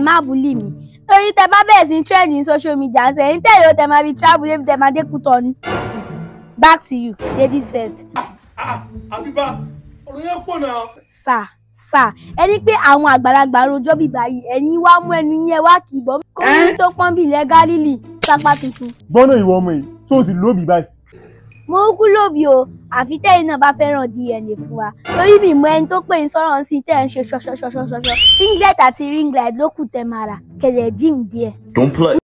má bully mi. Torí tẹ́ bá bẹ̀rẹ̀ sí trend in social media ṣe ń tẹ̀lé o tẹ́ máa fi travel if tẹ́ máa dé Kútọ̀nù. Back to you, ladies first. ABIBA, ọ̀rọ̀ yẹn pọ̀ náà. Sà, ẹni pé àwọn àgbàlagbà rojọ́ bíbá yìí, ẹ̀yin wá mú ẹnu yẹn wá kì í bọ́. Kó ní tó pọ́n bí ilẹ̀ Gálílì, sápá tuntun. Gbọ́nà ìwọ ọmọ yìí, tó sì lóbi báyìí. Mo kú lóbi o, àfi tẹ́yìn náà bá fẹ́ràn DNA fún wa. Torí mi mọ ẹni tó pè ń sọ̀rọ̀ sí tẹ́ ń ṣe ṣọṣọṣọṣọṣọ. Singlet àti ring light ló kù tẹ́ máa rà, kẹ̀lẹ̀ gym díẹ̀. Don't play.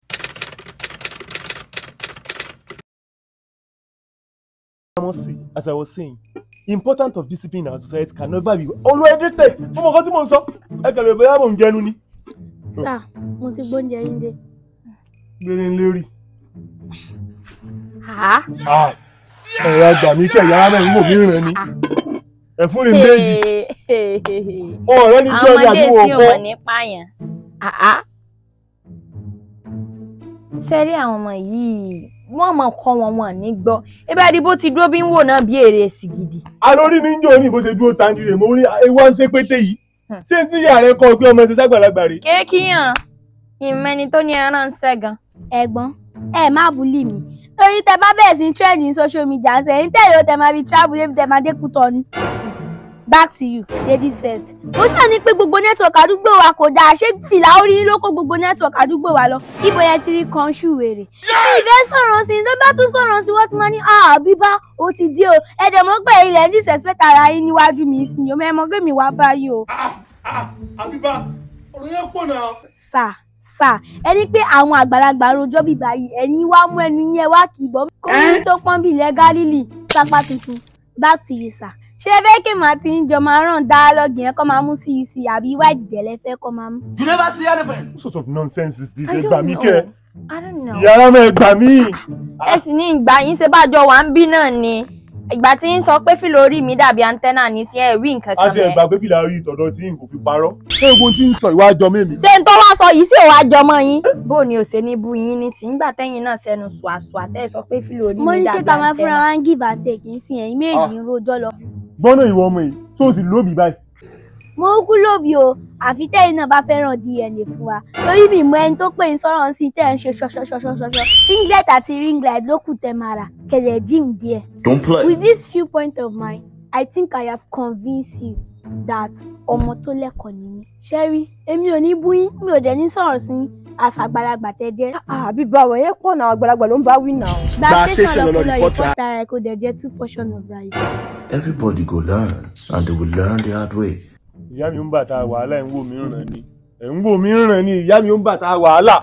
As I was saying, importance of discipline in our society can never be overrated. Mo mọ̀ kọ́ tí mo ń sọ, ẹ kẹ̀lẹ̀ bóyá mò ń jẹnu ni. Sà, mo ti gbóúnjẹ yín dé. Gbére ń lérí. Ẹ̀rọ àgbà mi kẹ̀ yàrá náà ń wò mí rìn ni. Ẹ̀fún rìn méjì. Ọ̀rẹ́ ni jẹ́ ní àdúgbò ọ̀pọ̀. Ọmọdé tí ò ní pààyàn. Sẹ́rí àwọn ọmọ yìí, wọ́n mọ̀ kọ́ wọn ní gbọ́. Ibà ìdìbò ti dúró bí ń wò náà bí èrè èsì gidi. Alórí ní jò ní bó ṣe dúró tandire mo rí ewa ń ṣe pété yìí. Ṣé tí ìyá rẹ kọ́ pé ọmọ ẹsẹ̀ ságbàlagbà rè? Kéèkìyàn, ìmẹ́ni tó ní ẹran ń ṣẹ́gan. Ẹ̀gbọ́n, ẹ má bully mi. Torí tẹ́ bá bẹ̀rẹ̀ sí trend in social media ṣe ń tẹ̀lé o tẹ́ máa fi travel if tẹ́ máa dé Kútọ̀nù. Back to you, ladies first. Mo ṣáà ní pé gbogbo network àdúgbò wa kò dáa, ṣé fìlà orí ló kó gbogbo network àdúgbò wa lọ. Ibo yẹn ti rí kan ṣù wèrè. Ìfẹ́ sọ̀rọ̀ sí i, tó bá tún sọ̀rọ̀ sí wọ́n ti máa ní ABIBA ó ti dé o. Ẹ̀dẹ̀ mọ́ pé ilẹ̀ ní disrespect ara yín níwájú mi sí i, mọ̀ pé mi wá báyìí o. ABIBA, ọ̀rọ̀ yẹn pọ̀ náà. Sà, ẹni pé àwọn àgbàlagbà rojọ́ bíbá yìí, ẹ̀yin wá mú ẹnu yẹn wá kì í bọ́. Kó ní tó pọ́n bí ilẹ̀ Gálílì, sápá tuntun. Back to you, sir. Ṣé fẹ́ kí màá ti ń jọ máa ràn dialogue yẹn kọ́ máa mú CUC àbí wáìdì tẹ̀lẹ́ fẹ́ kọ́ máa mú? You never see anything. What sort of nonsense is this? I Ẹgbà mi don't kẹ́. know. I don't know. Yàrá mẹ́ ẹgbà mi. Ẹ sì ní ìgbà yín ṣe bá jọ wà ń bí náà ni. Ìgbà tí ń sọ pé fìlà orí mi dàbí antenna ní sí ẹ̀rí nǹkan kan. Àti ẹ̀gbà pé fìlà orí ìtọ̀dọ̀ tí n kò fi parọ́. Ṣé egun tí ń sọ ìwà àjọ mẹ́mi? Ṣé n tó wá sọ yìí sí òwà jọmọ yín? Bó ni ò ṣe ní bú yín ní sí nígbà tẹ́yìn náà sẹ́nu ṣùàṣùà tẹ́ sọ pé fìlà orí mi dàbí antenna. Mo ní ṣé ká máa fúnra wa ń give and take ń sìn ẹ̀yin méjì ń rojọ́ lọ. Gbọ́nà ìwọ ọmọ yìí, tó sì lóbi báyìí. Mo kú lóbi o, àfi tẹ́yìn náà bá fẹ́ràn DNA fún wa. Torí mi mọ ẹni tó pè ń sọ̀rọ̀ sí tẹ́ ń ṣe ṣọṣọṣọṣọṣọ. Singlet àti ring light ló kù tẹ́ máa rà, kẹ̀lẹ̀ gym díẹ̀. Don't play. With this few point of mine, I think I have convinced you that ọmọ tó lẹ́kọ̀ọ́ ni mí. Sherry, èmi ò ní bú yín, mi ò dẹ̀ ní sọ̀rọ̀ sí àṣàgbàlagbà tẹ́ jẹ́. ABIBA wọ̀ yẹn pọ̀ náà àgbàlagbà ló ń bá wí náà. Gba station lọ́pọ̀lọ́ ìpọ́tà rẹ̀ kò dẹ̀ jẹ́ 2 portion of rice. Everybody go learn, and they will learn the hard way. Ìyá mi ń bàtà wàhálà ẹ̀ ń wò mí ràn ni. Ẹ̀ ń wò mí ràn ni, ìyá mi ń bàtà wàhálà.